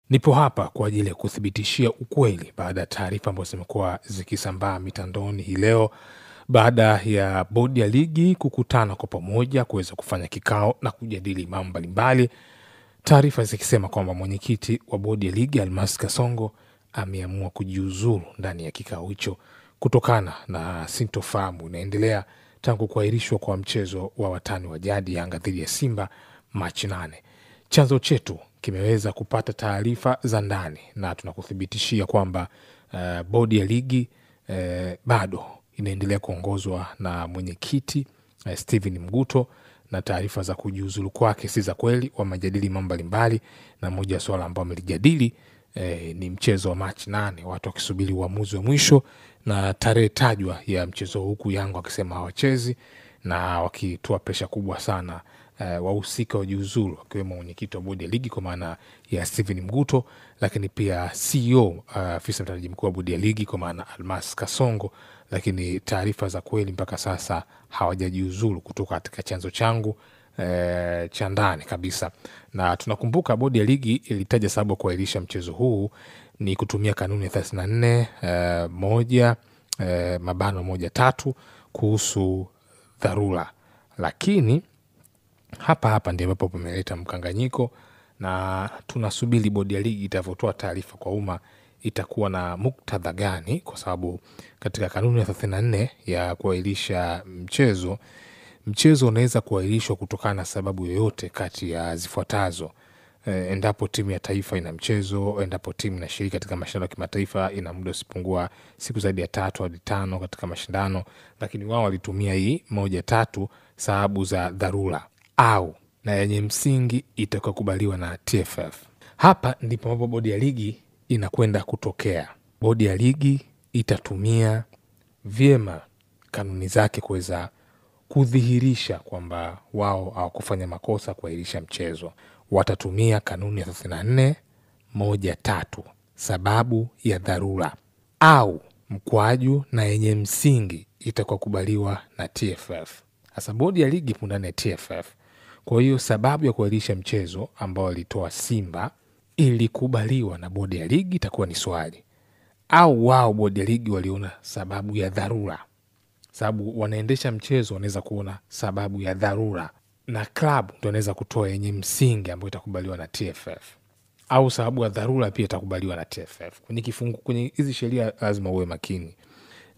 Nipo hapa kwa ajili ya kuthibitishia ukweli baada ya taarifa ambazo zimekuwa zikisambaa mitandaoni hii leo, baada ya bodi ya ligi kukutana kwa pamoja kuweza kufanya kikao na kujadili mambo mbalimbali. Taarifa zikisema kwamba mwenyekiti wa bodi ya ligi Almas Kasongo ameamua kujiuzuru ndani ya kikao hicho kutokana na sintofahamu inaendelea tangu kuahirishwa kwa mchezo wa watani wa jadi Yanga dhidi ya Simba Machi 8. Chanzo chetu kimeweza kupata taarifa za ndani na tunakuthibitishia kwamba bodi ya ligi bado inaendelea kuongozwa na mwenyekiti Steven Mguto, na taarifa za kujiuzulu kwake si za kweli. Wamejadili mambo mbalimbali, na moja ya swala ambao wamelijadili ni mchezo wa Machi 8, watu wakisubiri uamuzi wa mwisho na tarehe tajwa ya mchezo, huku Yanga wakisema hawachezi na wakitoa presha kubwa sana wahusika wajiuzulu, wakiwemo mwenyekiti wa bodi ya ligi kwa maana ya Steven Mguto, lakini pia CEO afisa mtendaji mkuu wa bodi ya ligi kwa maana Almas Kasongo. Lakini taarifa za kweli mpaka sasa hawajajiuzulu kutoka katika chanzo changu cha ndani kabisa. Na tunakumbuka bodi ya ligi ilitaja sababu kuahirisha mchezo huu ni kutumia kanuni ya 34 mabano 1-3 kuhusu dharura, lakini hapa ndio ambapo pameleta mkanganyiko, na tunasubiri bodi ya ligi itavyotoa taarifa kwa umma itakuwa na muktadha gani, kwa sababu katika kanuni ya 34 ya kuahirisha mchezo unaweza kuahirishwa kutokana na sababu yoyote kati ya zifuatazo: endapo timu ya taifa ina mchezo, endapo timu inashiriki katika mashindano ya kimataifa, ina muda usipungua siku zaidi ya 3 hadi 5 katika mashindano, lakini wao walitumia hii 1-3 sababu za dharura au na yenye msingi itakayokubaliwa na TFF. Hapa ndipo ambapo bodi ya ligi inakwenda kutokea. Bodi ya ligi itatumia vyema kanuni zake kuweza kudhihirisha kwamba wao hawakufanya makosa kuahirisha mchezo. Watatumia kanuni ya 34 sababu ya dharura au mkwaju na yenye msingi itakayokubaliwa na TFF. Sasa bodi ya ligi ndani ya TFF, kwa hiyo sababu ya kuahirisha mchezo ambao walitoa Simba ilikubaliwa na bodi ya ligi, itakuwa ni swali, au wao bodi ya ligi waliona sababu ya dharura? Sababu wanaendesha mchezo wanaweza kuona sababu ya dharura, na klabu ndio wanaweza kutoa yenye msingi ambayo itakubaliwa na TFF, au sababu ya dharura pia itakubaliwa na TFF. Kwenye hizi sheria lazima uwe makini.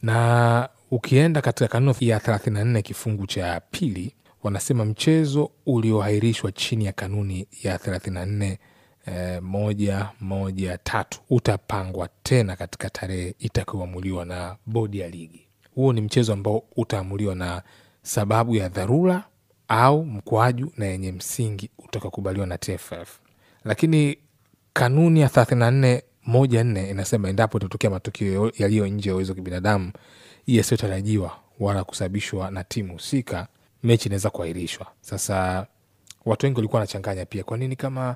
Na ukienda katika kanuni ya 34 kifungu cha pili, wanasema mchezo ulioahirishwa chini ya kanuni ya 34 1-1-3 utapangwa tena katika tarehe itakayoamuliwa na bodi ya ligi. Huo ni mchezo ambao utaamuliwa na sababu ya dharura au mkwaju na yenye msingi utakakubaliwa na TFF. Lakini kanuni ya 34 inasema endapo itatokea matukio yaliyo nje ya uwezo wa kibinadamu yasiyotarajiwa wala kusababishwa na timu husika, mechi inaweza kuahirishwa. Sasa watu wengi walikuwa wanachanganya pia, kwa nini kama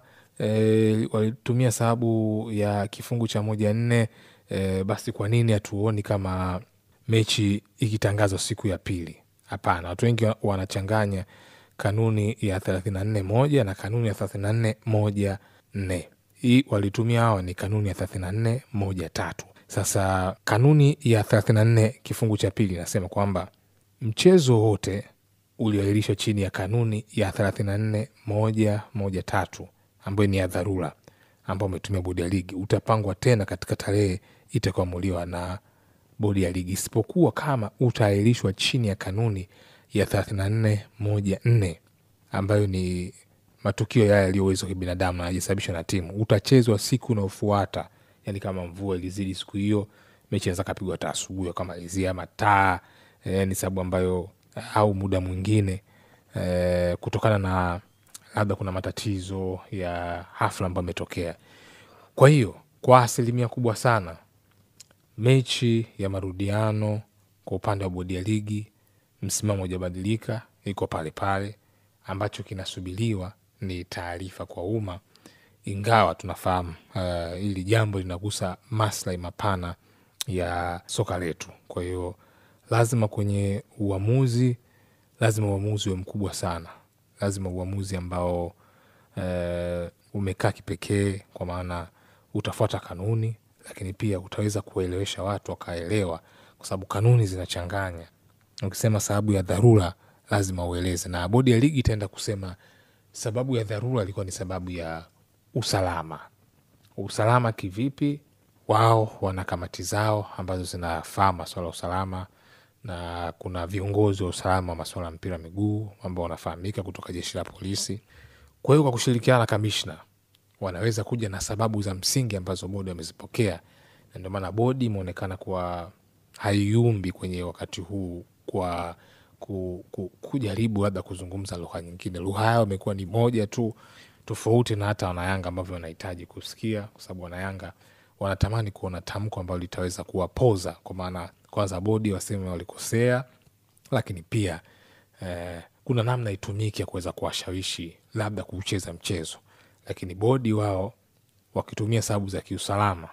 walitumia sababu ya kifungu cha 1-4 basi kwa nini hatuoni kama mechi ikitangazwa siku ya pili? Hapana, watu wengi wanachanganya kanuni ya 34 na kanuni ya 34 hii walitumia hawa ni kanuni ya 34 Sasa kanuni ya 34 kifungu cha pili inasema kwamba mchezo wote ulioahirishwa chini ya kanuni ya 34 ambayo ni ya dharura ambao umetumia bodi ya ligi utapangwa tena katika tarehe itakayoamuliwa na bodi ya ligi, isipokuwa kama utaahirishwa chini ya kanuni ya 34 ambayo ni matukio yaliyoweza kibinadamu na hajasababishwa na timu, utachezwa siku inayofuata. Yani kama mvua ilizidi siku hiyo, mechi inaweza kapigwa hata asubuhi kama ilizia mataa, ni sababu ambayo, au muda mwingine kutokana na labda kuna matatizo ya hafla ambayo imetokea. Kwa hiyo kwa asilimia kubwa sana mechi ya marudiano kwa upande wa bodi ya ligi msimamo hujabadilika, iko pale pale. Ambacho kinasubiriwa ni taarifa kwa umma, ingawa tunafahamu hili jambo linagusa maslahi mapana ya soka letu. Kwa hiyo lazima kwenye uamuzi, lazima uamuzi uwe mkubwa sana, lazima uamuzi ambao umekaa kipekee, kwa maana utafuata kanuni, lakini pia utaweza kuelewesha watu wakaelewa, kwa sababu kanuni zinachanganya. Ukisema sababu ya dharura lazima ueleze, na bodi ya ligi itaenda kusema sababu ya dharura ilikuwa ni sababu ya usalama. Usalama kivipi? Wao wana kamati zao ambazo zinafahamu masuala ya usalama, na kuna viongozi wa usalama wa masuala ya mpira miguu ambao wanafahamika kutoka jeshi la polisi. Kwa hiyo kwa kushirikiana na kamishna wanaweza kuja na sababu za msingi ambazo bodi wamezipokea, na ndio maana bodi imeonekana kuwa haiyumbi kwenye wakati huu kwa kujaribu labda kuzungumza lugha nyingine. Lugha yao imekuwa ni moja tu, tofauti na hata wanayanga ambavyo wanahitaji kusikia, kwa sababu wanayanga wanatamani kuona tamko ambalo litaweza kuwapoza, kwa maana kwanza bodi waseme walikosea, lakini pia kuna namna itumike ya kuweza kuwashawishi labda kucheza mchezo. Lakini bodi wao wakitumia sababu za kiusalama,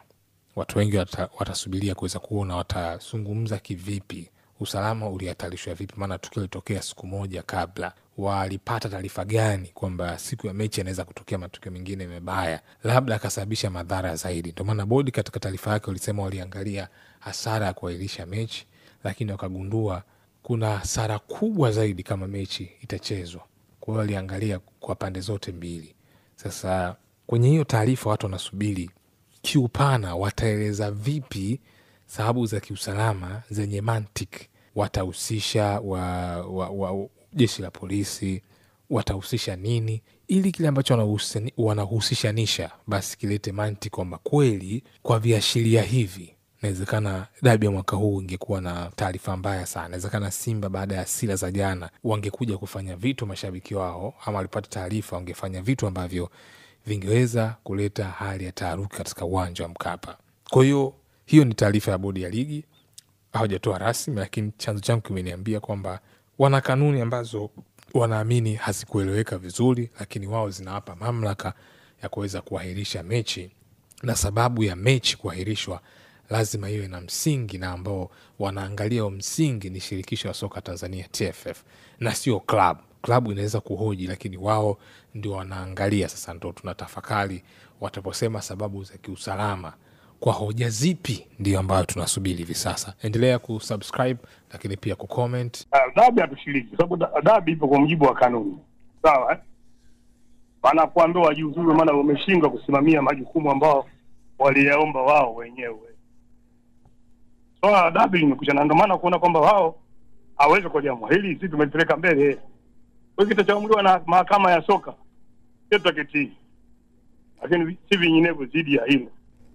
watu wengi watasubiria kuweza kuona watazungumza kivipi, usalama ulihatarishwa vipi, maana tukio litokea siku moja kabla, walipata taarifa gani kwamba siku ya mechi inaweza kutokea matukio mengine mabaya, labda akasababisha madhara zaidi. Ndio maana bodi katika taarifa yake walisema waliangalia hasara ya kuahirisha mechi, lakini wakagundua kuna hasara kubwa zaidi kama mechi itachezwa. Kwa hiyo waliangalia kwa pande zote mbili. Sasa kwenye hiyo taarifa watu wanasubiri kiupana wataeleza vipi sababu za kiusalama zenye mantiki. Watahusisha jeshi la polisi, watahusisha nini, ili kile ambacho wanahusishanisha basi kilete mantiki kwamba kweli kwa viashiria hivi inawezekana dabi ya mwaka huu ingekuwa na taarifa mbaya sana. Inawezekana Simba baada ya hasira za jana wangekuja kufanya vitu, mashabiki wao ama walipata taarifa wangefanya vitu ambavyo vingeweza kuleta hali ya taharuki katika uwanja wa Mkapa. Kwa hiyo ni taarifa ya bodi ya ligi, hawajatoa rasmi, lakini chanzo changu kimeniambia kwamba wana kanuni ambazo wanaamini hazikueleweka vizuri, lakini wao zinawapa mamlaka ya kuweza kuahirisha mechi, na sababu ya mechi kuahirishwa lazima iwe na msingi, na ambao wanaangalia msingi ni shirikisho la soka Tanzania TFF na sio club. Club inaweza kuhoji, lakini wao ndio wanaangalia. Sasa ndio tunatafakari wataposema sababu za kiusalama kwa hoja zipi, ndio ambayo tunasubiri hivi sasa. Endelea kusubscribe, lakini pia kucomment. Dabi hatushiriki sababu dabi ipo kwa mujibu wa kanuni. Sawa? Maana kuambiwa wajiuzuru maana wameshindwa kusimamia majukumu ambao waliyaomba wao wenyewe. So dabi imekuja, na ndio maana kuona kwamba wao hawezi kwa jambo hili, sisi tumepeleka mbele. Kwa hiyo kitaamuliwa na mahakama ya soka tutaketi, lakini si vinginevyo zidi ya hilo.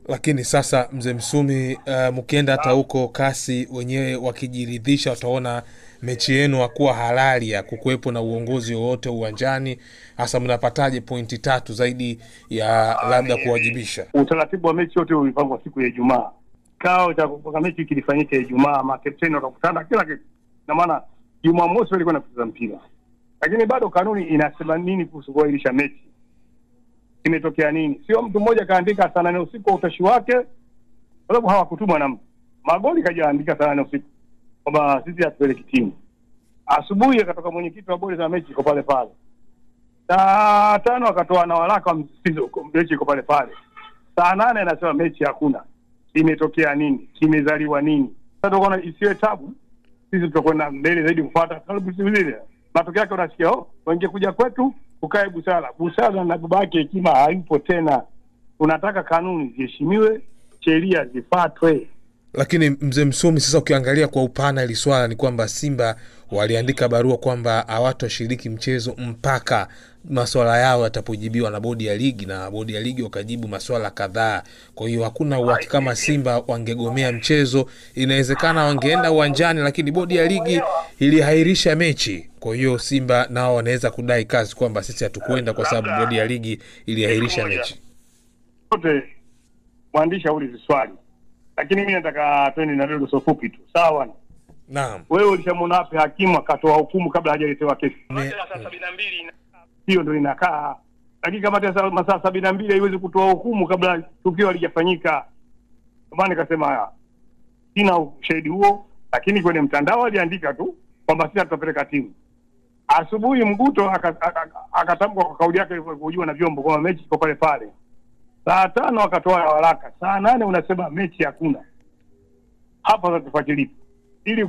Lakini sasa Mzee Msumi, mkienda hata huko kasi wenyewe wakijiridhisha wataona mechi yenu hakuwa halali ya kukuepo na uongozi wowote uwanjani, hasa mnapataje pointi 3 zaidi ya labda kuwajibisha? Utaratibu wa mechi yote ulipangwa siku ya Ijumaa. Kao cha kupanga mechi kilifanyika Ijumaa, makapteni wakakutana kila kitu. Na maana Jumamosi walikuwa wanacheza mpira. Lakini bado kanuni inasema nini kuhusu kuahirisha mechi? Kimetokea nini? Sio mtu mmoja kaandika saa 8 usiku utashi wake, kwa sababu hawakutumwa na mtu. Magoli kajaandika saa 8 usiku kwamba sisi hatupeleki timu. Asubuhi akatoka mwenyekiti wa bodi za mechi iko pale pale. Saa 5 akatoa na waraka msisitizo mechi iko pale pale. Saa 8 anasema mechi hakuna. Kimetokea nini? Kimezaliwa nini? Sasa tunaona isiwe tabu. Sisi tutakwenda mbele zaidi kufuata sababu zile. Matokeo yake unasikia wangekuja kwetu ukae busara na babake hekima hayupo tena. Unataka kanuni ziheshimiwe, sheria zifuatwe. Lakini Mzee Msumi, sasa ukiangalia kwa upana ili swala ni kwamba Simba waliandika barua kwamba hawatashiriki mchezo mpaka masuala yao yatapojibiwa na bodi ya ligi, na bodi ya ligi wakajibu masuala kadhaa. Kwa hiyo hakuna uhakika kama Simba wangegomea mchezo. Inawezekana wangeenda uwanjani, lakini bodi ya ligi ilihairisha mechi. Kwa hiyo Simba nao wanaweza kudai kazi kwamba sisi hatukwenda kwa sababu bodi ya ligi ilihairisha mechi. Wote mwandishi aulize swali, lakini mimi nataka twende na ndio so fupi tu. Sawa? Naam. Wewe ulishamwona wapi hakimu akatoa hukumu kabla hajaletewa kesi? Saa 72 hiyo ndio inakaa. Lakini kama masaa 72 haiwezi kutoa hukumu kabla tukio halijafanyika. Maana nikasema sina ushahidi huo, lakini kwenye mtandao aliandika tu kwamba sisi tutapeleka timu. Asubuhi Mguto akatamka kwa kauli yake kujua na vyombo kwamba mechi iko pale pale. Saa 5 wakatoa waraka, saa 8 unasema mechi hakuna. Hapa sasa tufuatilie ili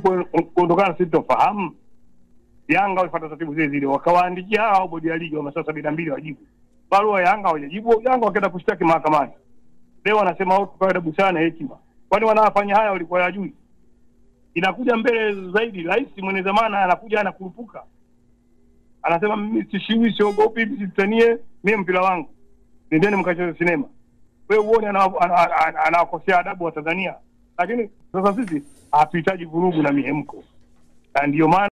kuondokana sitofahamu. Yanga walifuata taratibu zile zile, wakawaandikia hao bodi ya ligi wa masaa 72 wajibu. Barua Yanga hawajajibu, Yanga wakaenda kushtaki mahakamani. Leo wanasema wao kwa adabu sana hekima. Kwani wanafanya haya walikuwa hawajui? Inakuja mbele zaidi, rais mwenye zamana anakuja anakurupuka. Anasema mimi sishiwi, siogopi, msitanie, mimi mpira wangu. Nendeni mkacheze sinema. Wewe uone anawakosea adabu wa Tanzania. Lakini sasa sisi hatuhitaji vurugu na mihemko. Na ndio maana